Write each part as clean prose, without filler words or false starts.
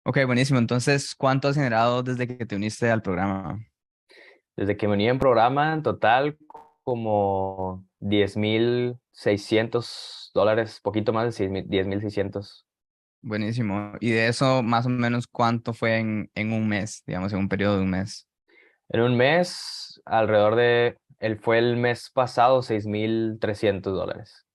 Ok, buenísimo. Entonces, ¿cuánto has generado desde que te uniste al programa? Desde que me uní en programa, en total, como $10,600, poquito más de 10,600. Buenísimo. Y de eso, más o menos, ¿cuánto fue en un mes, digamos, en un periodo de un mes? En un mes, fue el mes pasado, $6,300.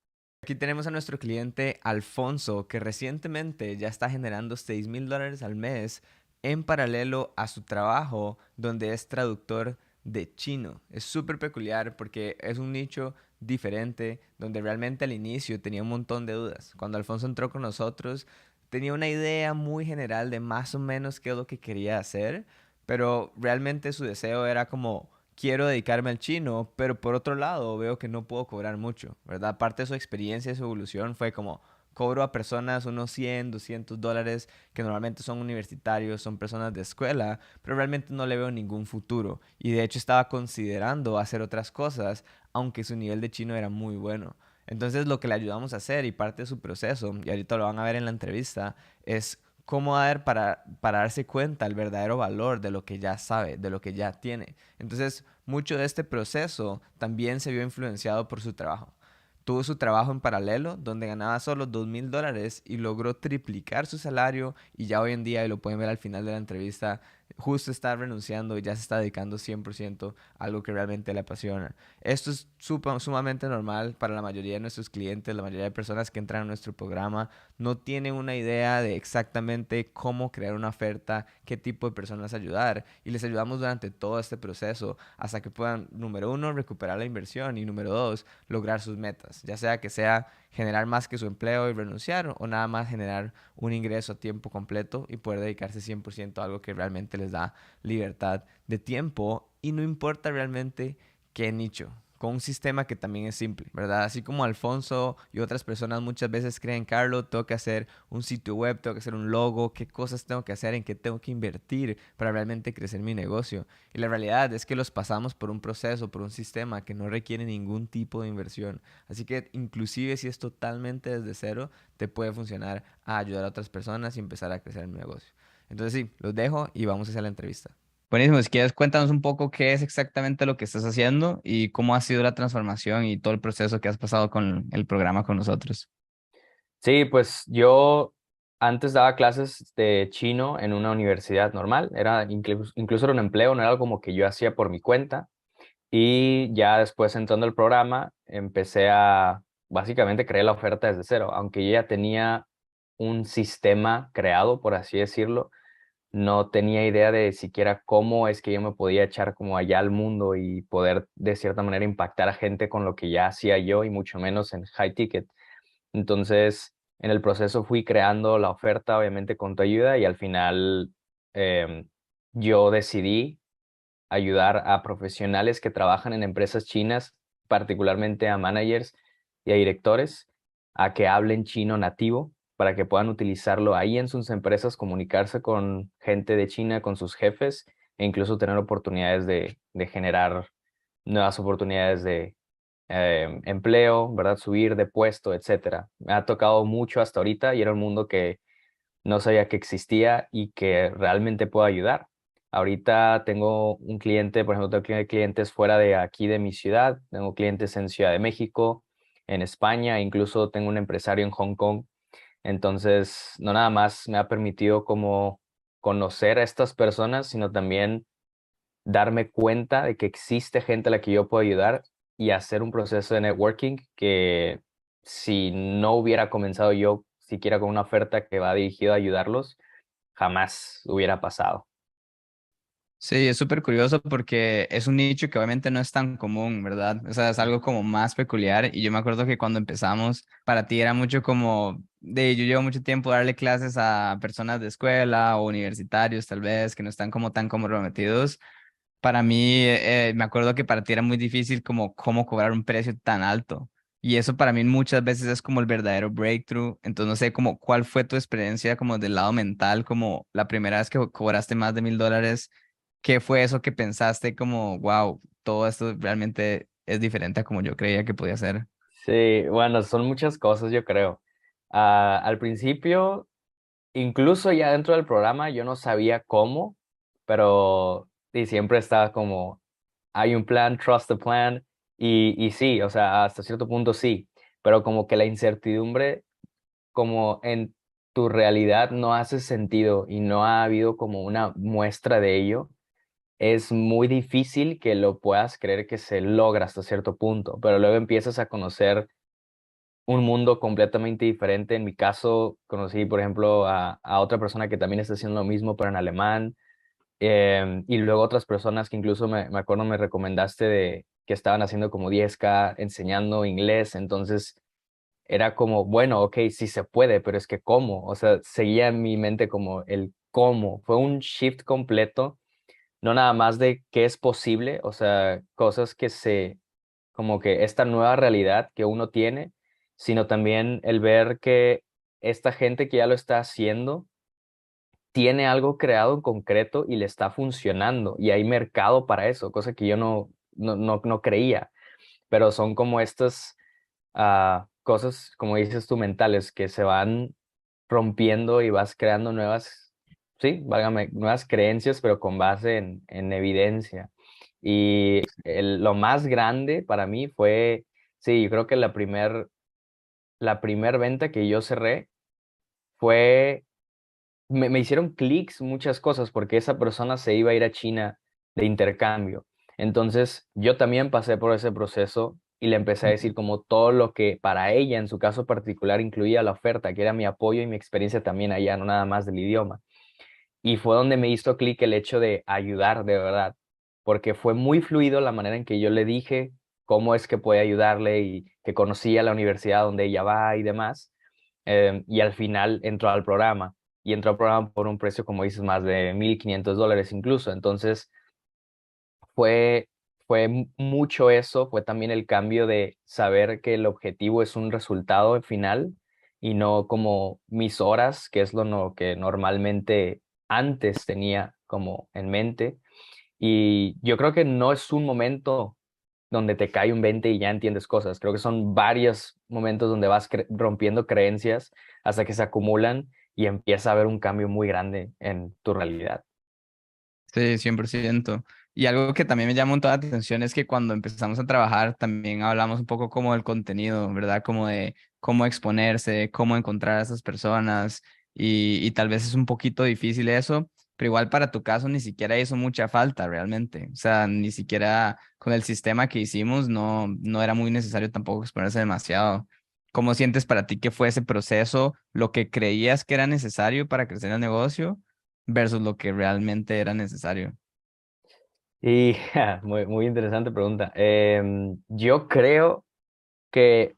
Aquí tenemos a nuestro cliente Alfonso, que recientemente ya está generando $6,000 al mes en paralelo a su trabajo, donde es traductor de chino. Es súper peculiar porque es un nicho diferente, donde realmente al inicio tenía un montón de dudas. Cuando Alfonso entró con nosotros, tenía una idea muy general de más o menos qué es lo que quería hacer, pero realmente su deseo era como quiero dedicarme al chino, pero por otro lado veo que no puedo cobrar mucho, ¿verdad? Parte de su experiencia y su evolución fue como cobro a personas unos 100, $200 que normalmente son universitarios, son personas de escuela, pero realmente no le veo ningún futuro. Y de hecho estaba considerando hacer otras cosas, aunque su nivel de chino era muy bueno. Entonces lo que le ayudamos a hacer y parte de su proceso, y ahorita lo van a ver en la entrevista, es cómo dar para darse cuenta el verdadero valor de lo que ya sabe, de lo que ya tiene. Entonces, mucho de este proceso también se vio influenciado por su trabajo. Tuvo su trabajo en paralelo, donde ganaba solo $2,000 y logró triplicar su salario y ya hoy en día, y lo pueden ver al final de la entrevista, justo está renunciando y ya se está dedicando 100% a algo que realmente le apasiona. Esto es sumamente normal para la mayoría de nuestros clientes, la mayoría de personas que entran a nuestro programa no tienen una idea de exactamente cómo crear una oferta, qué tipo de personas ayudar y les ayudamos durante todo este proceso hasta que puedan, número uno, recuperar la inversión y número dos, lograr sus metas, ya sea que sea generar más que su empleo y renunciar o nada más generar un ingreso a tiempo completo y poder dedicarse 100% a algo que realmente les da libertad de tiempo y no importa realmente qué nicho, con un sistema que también es simple, ¿verdad? Así como Alfonso y otras personas muchas veces creen, Carlos, tengo que hacer un sitio web, tengo que hacer un logo, qué cosas tengo que hacer, en qué tengo que invertir para realmente crecer mi negocio. Y la realidad es que los pasamos por un proceso, por un sistema que no requiere ningún tipo de inversión. Así que inclusive si es totalmente desde cero, te puede funcionar a ayudar a otras personas y empezar a crecer el negocio. Entonces sí, los dejo y vamos a hacer la entrevista. Buenísimo, si quieres cuéntanos un poco qué es exactamente lo que estás haciendo y cómo ha sido la transformación y todo el proceso que has pasado con el programa con nosotros. Sí, pues yo antes daba clases de chino en una universidad normal, incluso era un empleo, no era algo como que yo hacía por mi cuenta. Y ya después entrando al programa, empecé a básicamente crear la oferta desde cero, aunque yo ya tenía un sistema creado, por así decirlo. No tenía idea de siquiera cómo es que yo me podía echar como allá al mundo y poder de cierta manera impactar a gente con lo que ya hacía yo y mucho menos en high ticket. Entonces, en el proceso fui creando la oferta, obviamente con tu ayuda, y al final em, yo decidí ayudar a profesionales que trabajan en empresas chinas, particularmente a managers y a directores, a que hablen chino nativo para que puedan utilizarlo ahí en sus empresas, comunicarse con gente de China, con sus jefes e incluso tener oportunidades de generar nuevas oportunidades de empleo, ¿verdad? Subir de puesto, etcétera. Me ha tocado mucho hasta ahorita y era un mundo que no sabía que existía y que realmente puedo ayudar. Ahorita tengo un cliente, por ejemplo, tengo clientes fuera de aquí de mi ciudad, tengo clientes en Ciudad de México, en España, incluso tengo un empresario en Hong Kong. Entonces, no nada más me ha permitido como conocer a estas personas, sino también darme cuenta de que existe gente a la que yo puedo ayudar y hacer un proceso de networking que si no hubiera comenzado yo siquiera con una oferta que va dirigido a ayudarlos, jamás hubiera pasado. Sí, es súper curioso porque es un nicho que obviamente no es tan común, ¿verdad? O sea, es algo como más peculiar y yo me acuerdo que cuando empezamos, para ti era mucho como de, yo llevo mucho tiempo darle clases a personas de escuela o universitarios tal vez que no están como tan comprometidos. Para mí, me acuerdo que para ti era muy difícil como cómo cobrar un precio tan alto. Y eso para mí muchas veces es como el verdadero breakthrough. Entonces, no sé, como, ¿cuál fue tu experiencia como del lado mental, como la primera vez que cobraste más de $1,000? ¿Qué fue eso que pensaste como, wow, todo esto realmente es diferente a como yo creía que podía ser? Sí, bueno, son muchas cosas, yo creo. Al principio incluso ya dentro del programa yo no sabía cómo, pero y siempre estaba como, hay un plan, trust the plan, y sí, o sea, hasta cierto punto sí, pero como que la incertidumbre, como en tu realidad no hace sentido y no ha habido como una muestra de ello, es muy difícil que lo puedas creer que se logra hasta cierto punto, pero luego empiezas a conocer un mundo completamente diferente. En mi caso, conocí, por ejemplo, a otra persona que también está haciendo lo mismo, pero en alemán, y luego otras personas que incluso me acuerdo me recomendaste de que estaban haciendo como 10K enseñando inglés, entonces era como, bueno, ok, sí se puede, pero es que cómo, o sea, seguía en mi mente como el cómo, fue un shift completo, no nada más de qué es posible, o sea, cosas que como que esta nueva realidad que uno tiene, sino también el ver que esta gente que ya lo está haciendo tiene algo creado en concreto y le está funcionando y hay mercado para eso, cosa que yo no creía, pero son como estas cosas, como dices tú, mentales que se van rompiendo y vas creando nuevas, sí, válgame, nuevas creencias, pero con base en evidencia. Y lo más grande para mí fue, sí, yo creo que la primer venta que yo cerré fue, me hicieron clics muchas cosas porque esa persona se iba a ir a China de intercambio. Entonces yo también pasé por ese proceso y le empecé a decir como todo lo que para ella en su caso particular incluía la oferta, que era mi apoyo y mi experiencia también allá, no nada más del idioma. Y fue donde me hizo clic el hecho de ayudar de verdad, porque fue muy fluido la manera en que yo le dije cómo es que puede ayudarle y que conocía la universidad donde ella va y demás. Y al final entró al programa y entró al programa por un precio, como dices, más de $1,500 incluso. Entonces fue, fue mucho eso, fue también el cambio de saber que el objetivo es un resultado final y no como mis horas, que es lo que normalmente antes tenía como en mente. Y yo creo que no es un momento donde te cae un 20 y ya entiendes cosas. Creo que son varios momentos donde vas rompiendo creencias hasta que se acumulan y empieza a haber un cambio muy grande en tu realidad. Sí, 100%. Y algo que también me llama un montón la atención es que cuando empezamos a trabajar también hablamos un poco como del contenido, ¿verdad? Como de cómo exponerse, cómo encontrar a esas personas y tal vez es un poquito difícil eso, pero igual para tu caso ni siquiera hizo mucha falta realmente. O sea, ni siquiera con el sistema que hicimos no era muy necesario tampoco exponerse demasiado. ¿Cómo sientes para ti que fue ese proceso, lo que creías que era necesario para crecer el negocio versus lo que realmente era necesario? Y muy, muy interesante pregunta. Yo creo que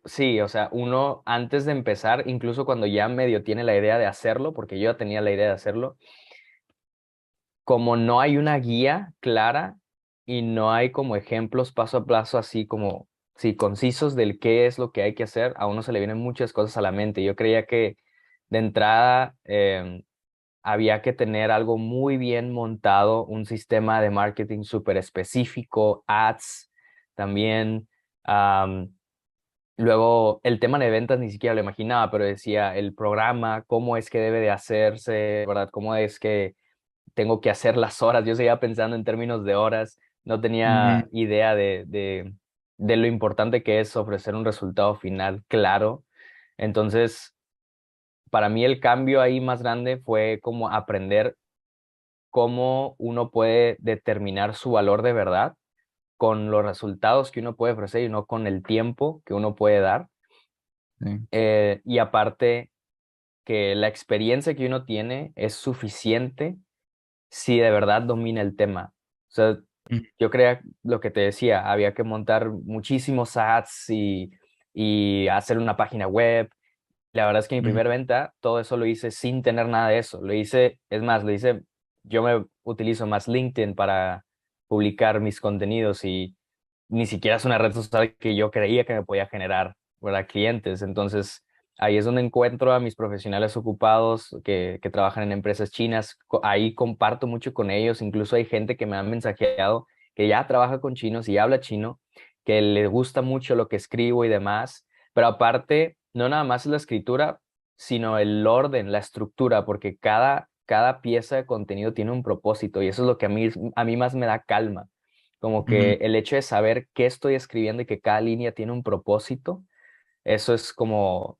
sí, o sea, uno antes de empezar, incluso cuando ya medio tiene la idea de hacerlo, porque yo ya tenía la idea de hacerlo, como no hay una guía clara y no hay como ejemplos paso a paso así como, sí, concisos del qué es lo que hay que hacer, a uno se le vienen muchas cosas a la mente. Yo creía que de entrada había que tener algo muy bien montado, un sistema de marketing súper específico, ads también. am, Luego, el tema de ventas ni siquiera lo imaginaba, pero decía el programa, cómo es que debe de hacerse, ¿verdad? Cómo es que tengo que hacer las horas. Yo seguía pensando en términos de horas, no Ujú. tenía idea de lo importante que es ofrecer un resultado final claro. Entonces, para mí el cambio ahí más grande fue como aprender cómo uno puede determinar su valor de verdad con los resultados que uno puede ofrecer y no con el tiempo que uno puede dar. Sí. Y aparte, que la experiencia que uno tiene es suficiente si de verdad domina el tema. O sea, Mm, yo creía lo que te decía, había que montar muchísimos ads y hacer una página web. La verdad es que mi mm, primera venta, todo eso lo hice sin tener nada de eso. Lo hice, es más, yo me utilizo más LinkedIn para publicar mis contenidos y ni siquiera es una red social que yo creía que me podía generar, ¿verdad? Clientes. Entonces, ahí es donde encuentro a mis profesionales ocupados que trabajan en empresas chinas. Ahí comparto mucho con ellos. Incluso hay gente que me ha mensajeado que ya trabaja con chinos y habla chino, que le gusta mucho lo que escribo y demás. Pero aparte, no nada más es la escritura, sino el orden, la estructura, porque cada pieza de contenido tiene un propósito y eso es lo que a mí más me da calma. Como que Ujú. el hecho de saber qué estoy escribiendo y que cada línea tiene un propósito, eso es como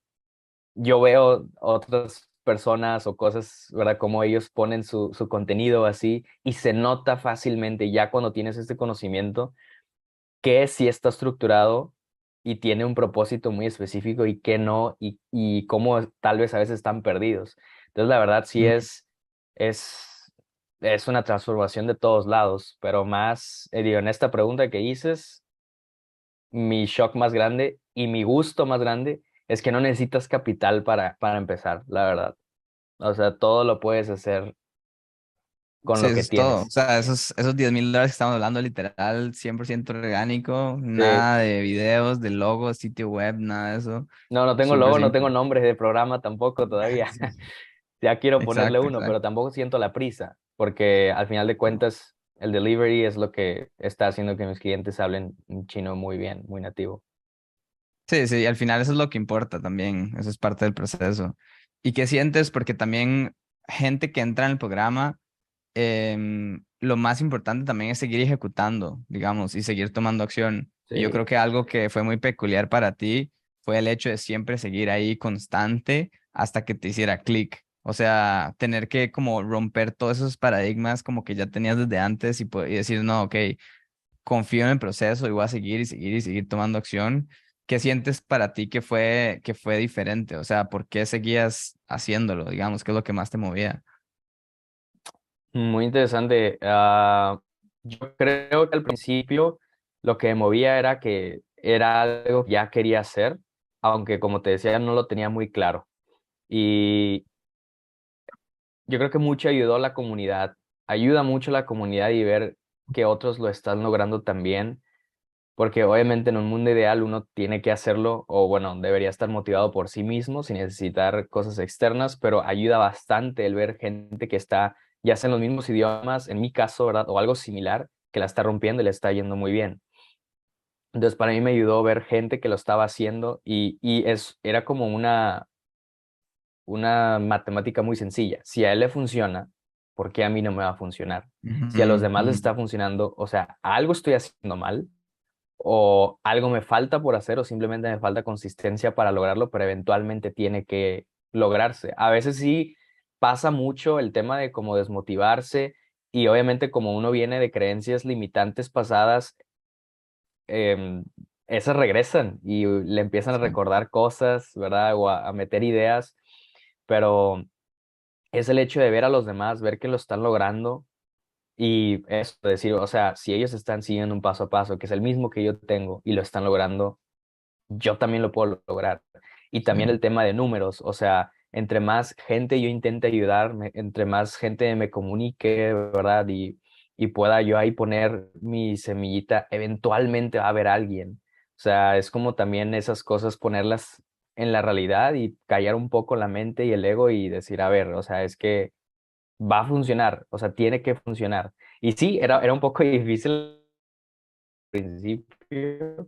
yo veo otras personas o cosas, ¿verdad? Como ellos ponen su contenido así y se nota fácilmente ya cuando tienes este conocimiento que sí está estructurado y tiene un propósito muy específico y que no, y cómo tal vez a veces están perdidos. Entonces, la verdad sí Ujú. es, es una transformación de todos lados, pero más, digo, en esta pregunta que dices, mi shock más grande y mi gusto más grande es que no necesitas capital para empezar, la verdad. O sea, todo lo puedes hacer con Sí, lo eso que es todo. O tienes. sea, esos $10,000 que estamos hablando, literal, 100% orgánico, Sí. nada de videos, de logos, sitio web, nada de eso. No, no tengo Súper logo, no tengo simple. nombres de programa tampoco todavía. Sí. Ya quiero ponerle Exacto, uno, pero exacto. tampoco siento la prisa, porque al final de cuentas el delivery es lo que está haciendo que mis clientes hablen un chino muy bien, muy nativo. Sí, sí, al final eso es lo que importa también, eso es parte del proceso. ¿Y qué sientes? Porque también gente que entra en el programa, lo más importante también es seguir ejecutando, digamos, y seguir tomando acción. Y yo Sí. creo que algo que fue muy peculiar para ti fue el hecho de siempre seguir ahí constante hasta que te hiciera clic. O sea, tener que como romper todos esos paradigmas como que ya tenías desde antes y decir, no, ok, confío en el proceso y voy a seguir y seguir y seguir tomando acción. ¿Qué sientes para ti que fue diferente? O sea, ¿por qué seguías haciéndolo? Digamos, ¿qué es lo que más te movía? Muy interesante. Yo creo que al principio lo que me movía era que era algo que ya quería hacer, aunque como te decía no lo tenía muy claro. Y yo creo que mucho ayudó la comunidad. Ayuda mucho la comunidad y ver que otros lo están logrando también, porque obviamente en un mundo ideal uno tiene que hacerlo, o bueno, debería estar motivado por sí mismo sin necesitar cosas externas, pero ayuda bastante el ver gente que está ya sea en los mismos idiomas, en mi caso, ¿verdad? O algo similar, que la está rompiendo y le está yendo muy bien. Entonces, para mí me ayudó ver gente que lo estaba haciendo era como una matemática muy sencilla. Si a él le funciona, ¿por qué a mí no me va a funcionar? Si a los Ujú, demás les ujú. está funcionando, o sea, algo estoy haciendo mal o algo me falta por hacer o simplemente me falta consistencia para lograrlo, pero eventualmente tiene que lograrse. A veces sí pasa mucho el tema de como desmotivarse y obviamente como uno viene de creencias limitantes pasadas, em, esas regresan y le empiezan a Sí. recordar cosas, ¿verdad? O a meter ideas, pero es el hecho de ver a los demás, ver que lo están logrando y eso, decir, o sea, si ellos están siguiendo un paso a paso, que es el mismo que yo tengo y lo están logrando, yo también lo puedo lograr. Y Sí. también el tema de números, o sea, entre más gente yo intente ayudar, entre más gente me comunique, ¿verdad? Y pueda yo ahí poner mi semillita, eventualmente va a haber alguien. O sea, es como también esas cosas ponerlas en la realidad y callar un poco la mente y el ego y decir, a ver, o sea, es que va a funcionar, o sea, tiene que funcionar. Y sí, era un poco difícil al principio,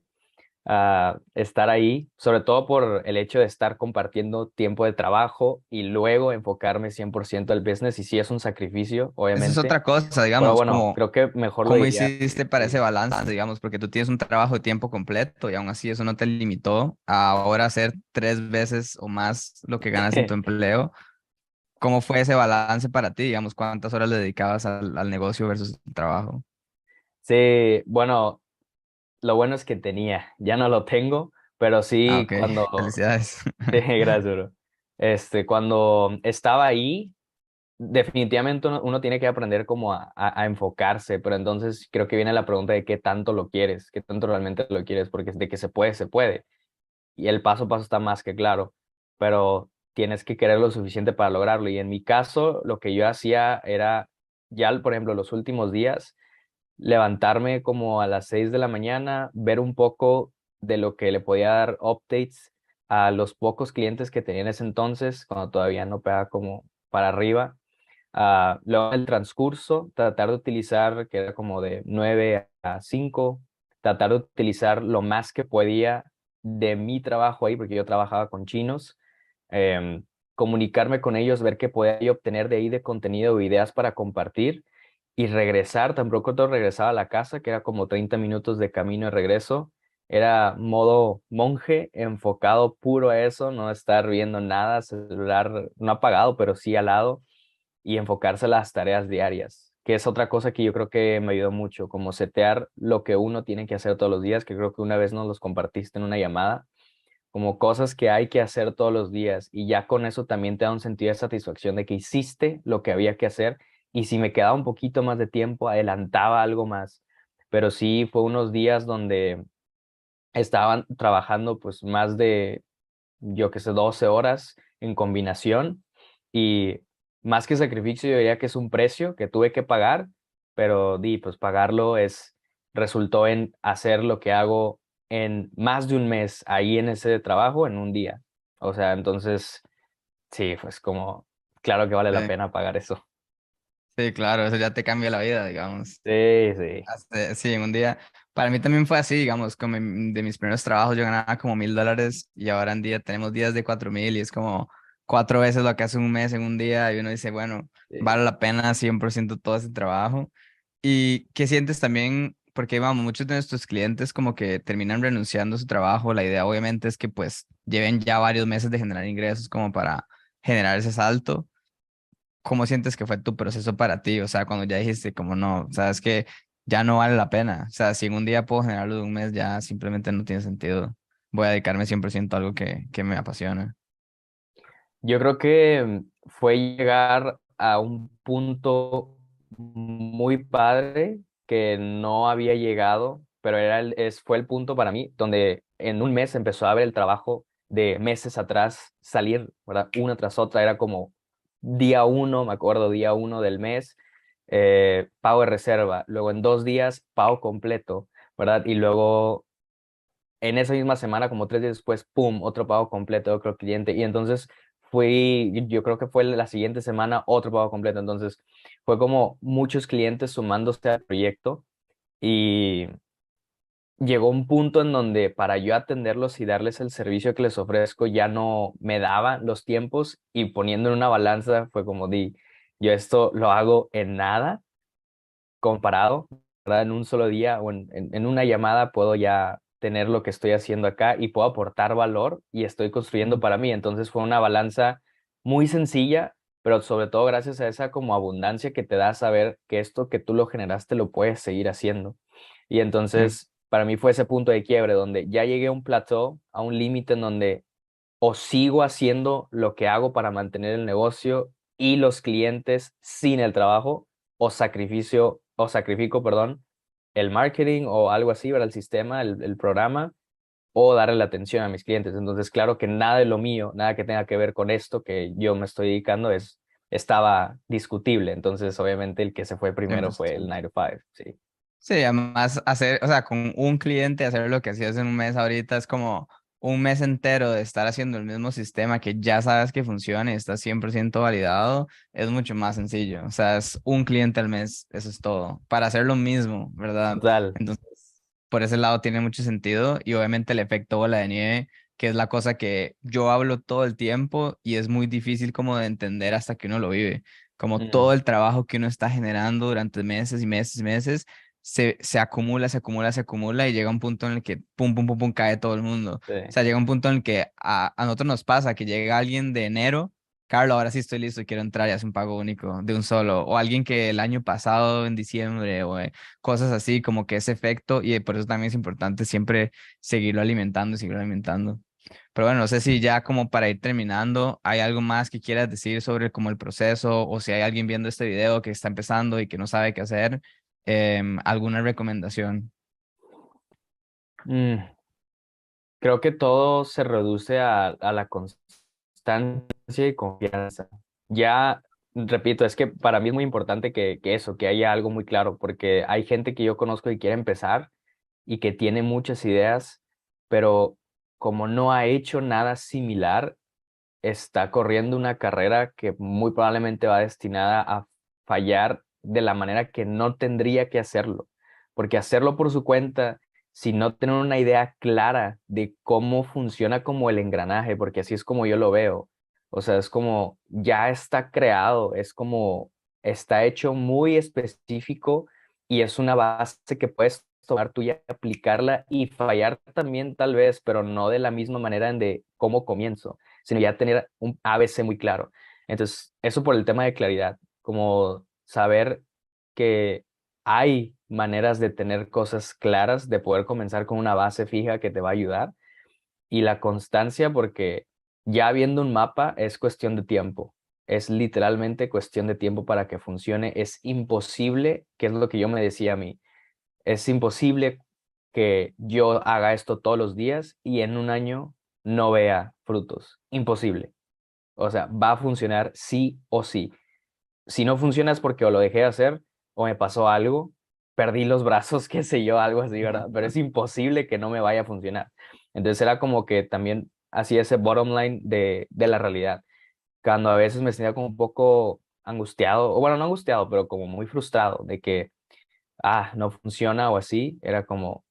estar ahí, sobre todo por el hecho de estar compartiendo tiempo de trabajo y luego enfocarme 100% al business. Y sí es un sacrificio, Esa es obviamente, otra cosa, pero digamos, bueno, como creo que mejor lo cómo diría. hiciste para ese Sí. balance, digamos, porque tú tienes un trabajo de tiempo completo y aún así eso no te limitó a ahora hacer 3 veces o más lo que ganas en tu empleo. ¿Cómo fue ese balance para ti, digamos, cuántas horas le dedicabas al negocio versus el trabajo? Sí, bueno, lo bueno es que tenía, ya no lo tengo, pero Ah, sí ok, cuando, felicidades. sí, gracias, bro. Cuando estaba ahí, definitivamente uno tiene que aprender como a enfocarse, pero entonces creo que viene la pregunta de qué tanto lo quieres, qué tanto realmente lo quieres, porque de que se puede, se puede. Y el paso a paso está más que claro, pero tienes que querer lo suficiente para lograrlo. Y en mi caso, lo que yo hacía era, ya por ejemplo, los últimos días, levantarme como a las 6 de la mañana, ver un poco de lo que le podía dar updates a los pocos clientes que tenía en ese entonces, cuando todavía no pegaba como para arriba. Luego el transcurso, tratar de utilizar, que era como de 9 a 5, tratar de utilizar lo más que podía de mi trabajo ahí, porque yo trabajaba con chinos, comunicarme con ellos, ver qué podía yo obtener de ahí de contenido o ideas para compartir y regresar, tan pronto regresaba a la casa, que era como 30 minutos de camino de regreso, era modo monje, enfocado puro a eso, no estar viendo nada, celular no apagado, pero sí al lado, y enfocarse en las tareas diarias, que es otra cosa que yo creo que me ayudó mucho, como setear lo que uno tiene que hacer todos los días, que creo que una vez nos los compartiste en una llamada, como cosas que hay que hacer todos los días, y ya con eso también te da un sentido de satisfacción de que hiciste lo que había que hacer, y si me quedaba un poquito más de tiempo, adelantaba algo más. Pero sí fue unos días donde estaban trabajando pues más de, yo qué sé, 12 horas en combinación, y más que sacrificio yo diría que es un precio que tuve que pagar, pero di, pues pagarlo resultó en hacer lo que hago en más de un mes ahí en ese trabajo en un día. O sea, entonces, sí, pues como, claro que vale la Sí, pena pagar eso. sí, claro, eso ya te cambia la vida, digamos. Sí, sí. Sí, en un día. Para mí también fue así, digamos, como de mis primeros trabajos yo ganaba como $1,000 y ahora en día tenemos días de 4,000 y es como 4 veces lo que hace un mes en un día y uno dice, bueno, Sí. vale la pena 100% todo ese trabajo. ¿Y qué sientes también? Porque, vamos, muchos de nuestros clientes como que terminan renunciando a su trabajo. La idea obviamente es que pues lleven ya varios meses de generar ingresos como para generar ese salto. ¿Cómo sientes que fue tu proceso para ti? O sea, cuando ya dijiste, como no, sabes que ya no vale la pena. O sea, si en un día puedo generarlo de un mes, ya simplemente no tiene sentido. Voy a dedicarme 100% a algo que me apasiona. Yo creo que fue llegar a un punto muy padre que no había llegado, pero fue el punto para mí donde en un mes empezó a ver el trabajo de meses atrás salir, ¿verdad? Una tras otra, era como día uno, me acuerdo, día uno del mes, pago de reserva, luego en 2 días, pago completo, ¿verdad? Y luego en esa misma semana, como 3 días después, ¡pum!, otro pago completo de otro cliente. Y entonces yo creo que fue la siguiente semana otro pago completo. Entonces fue como muchos clientes sumándose al proyecto, y llegó un punto en donde para yo atenderlos y darles el servicio que les ofrezco ya no me daban los tiempos, y poniendo en una balanza fue como yo esto lo hago en nada comparado, ¿verdad? En un solo día o en una llamada puedo ya tener lo que estoy haciendo acá y puedo aportar valor y estoy construyendo para mí. Entonces fue una balanza muy sencilla, pero sobre todo gracias a esa como abundancia que te da saber que esto que tú lo generaste lo puedes seguir haciendo. Y Sí. entonces para mí fue ese punto de quiebre donde ya llegué a un plateau, a un límite en donde o sigo haciendo lo que hago para mantener el negocio y los clientes sin el trabajo, o sacrifico, perdón, el marketing o algo así, ¿verdad? El sistema, el programa, o darle la atención a mis clientes. Entonces, claro que nada de lo mío, nada que tenga que ver con esto que yo me estoy dedicando estaba discutible. Entonces, obviamente, el que se fue primero fue el 100%. 9 to 5, sí. Sí, además hacer, o sea, con un cliente hacer lo que hacías en un mes ahorita es como un mes entero de estar haciendo el mismo sistema que ya sabes que funciona y está 100% validado, es mucho más sencillo. O sea, es un cliente al mes, eso es todo. Para hacer lo mismo, ¿verdad? Total. Entonces, por ese lado tiene mucho sentido y obviamente el efecto bola de nieve, que es la cosa que yo hablo todo el tiempo y es muy difícil como de entender hasta que uno lo vive. Como todo Mm, el trabajo que uno está generando durante meses y meses y meses se acumula, se acumula, se acumula y llega un punto en el que pum, pum, pum, pum, cae todo el mundo. O sí. sea, llega un punto en el que a nosotros nos pasa que llega alguien de enero, Carlos, ahora sí estoy listo y quiero entrar y hace un pago único de un solo. O alguien que el año pasado en diciembre o cosas así, como que ese efecto y por eso también es importante siempre seguirlo alimentando y seguirlo alimentando. Pero bueno, no sé si ya como para ir terminando, hay algo más que quieras decir sobre como el proceso o si hay alguien viendo este video que está empezando y que no sabe qué hacer, alguna recomendación. Mm, Creo que todo se reduce a la constancia y confianza. Ya, repito, es que para mí es muy importante que eso, que haya algo muy claro, porque hay gente que yo conozco que quiere empezar y que tiene muchas ideas, pero como no ha hecho nada similar, está corriendo una carrera que muy probablemente va destinada a fallar de la manera que no tendría que hacerlo. Porque hacerlo por su cuenta, si no tener una idea clara de cómo funciona como el engranaje, porque así es como yo lo veo, O sea, es como ya está creado, es como está hecho muy específico y es una base que puedes tomar tú y aplicarla y fallar también tal vez, pero no de la misma manera en de cómo comienzo, sino ya tener un ABC muy claro. Entonces, eso por el tema de claridad, como saber que hay maneras de tener cosas claras, de poder comenzar con una base fija que te va a ayudar y la constancia porque ya viendo un mapa es cuestión de tiempo. Es literalmente cuestión de tiempo para que funcione. Es imposible, que es lo que yo me decía a mí, es imposible que yo haga esto todos los días y en un año no vea frutos. Imposible. O sea, va a funcionar sí o sí. Si no funciona es porque o lo dejé de hacer o me pasó algo, perdí los brazos, qué sé yo, algo así, ¿verdad? Pero es imposible que no me vaya a funcionar. Entonces era como que también hacía ese bottom line de la realidad. Cuando a veces me sentía como un poco angustiado, o bueno, no angustiado, pero como muy frustrado de que, no funciona o así, era como,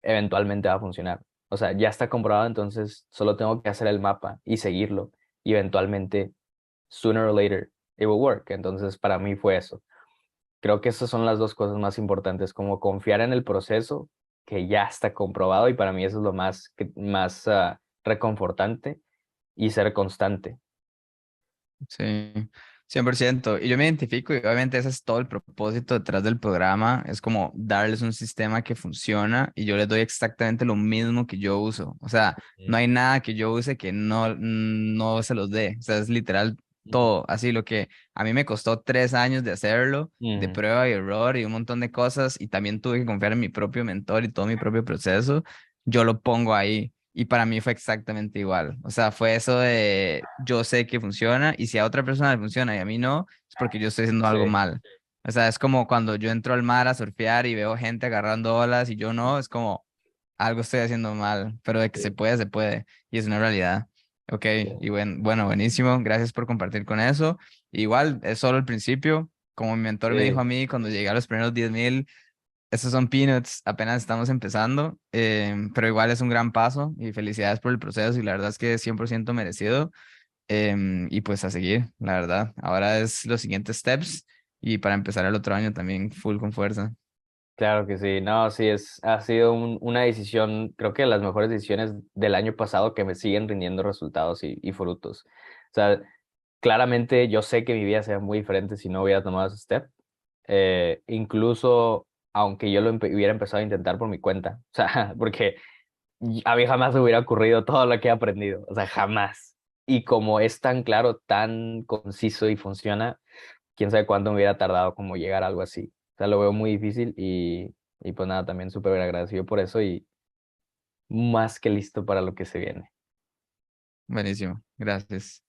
eventualmente va a funcionar. O sea, ya está comprobado, entonces solo tengo que hacer el mapa y seguirlo. Y eventualmente, sooner or later, it will work. Entonces, para mí fue eso. Creo que esas son las dos cosas más importantes, como confiar en el proceso, que ya está comprobado, y para mí eso es lo más reconfortante, y ser constante. Sí, 100%. Y yo me identifico y obviamente ese es todo el propósito detrás del programa. Es como darles un sistema que funciona y yo les doy exactamente lo mismo que yo uso. O sea, no hay nada que yo use que no se los dé. O sea, es literal Ujú. todo. Así lo que a mí me costó 3 años de hacerlo, de Ujú. prueba y error y un montón de cosas. Y también tuve que confiar en mi propio mentor y todo mi propio proceso. Yo lo pongo ahí. Y para mí fue exactamente igual. O sea, fue eso de yo sé que funciona y si a otra persona le funciona y a mí no, es porque yo estoy haciendo algo Sí, mal. O sea, es como cuando yo entro al mar a surfear y veo gente agarrando olas y yo no, es como algo estoy haciendo mal, pero de que sí, se puede y es una realidad. Ok, y bueno, buenísimo. Gracias por compartir con eso. Igual, es solo el principio. Como mi mentor me dijo sí. a mí cuando llegué a los primeros 10,000. Estos son peanuts, apenas estamos empezando, pero igual es un gran paso y felicidades por el proceso y la verdad es que es 100% merecido y pues a seguir, la verdad. Ahora es los siguientes steps y para empezar el otro año también full con fuerza. Claro que sí. No, sí, ha sido una decisión, creo que de las mejores decisiones del año pasado que me siguen rindiendo resultados y frutos. O sea, claramente yo sé que mi vida sería muy diferente si no hubiera tomado ese step. Incluso aunque yo hubiera empezado a intentar por mi cuenta. O sea, porque a mí jamás me hubiera ocurrido todo lo que he aprendido. O sea, jamás. Y como es tan claro, tan conciso y funciona, quién sabe cuánto me hubiera tardado como llegar a algo así. O sea, lo veo muy difícil y pues nada, también súper agradecido por eso y más que listo para lo que se viene. Buenísimo, gracias.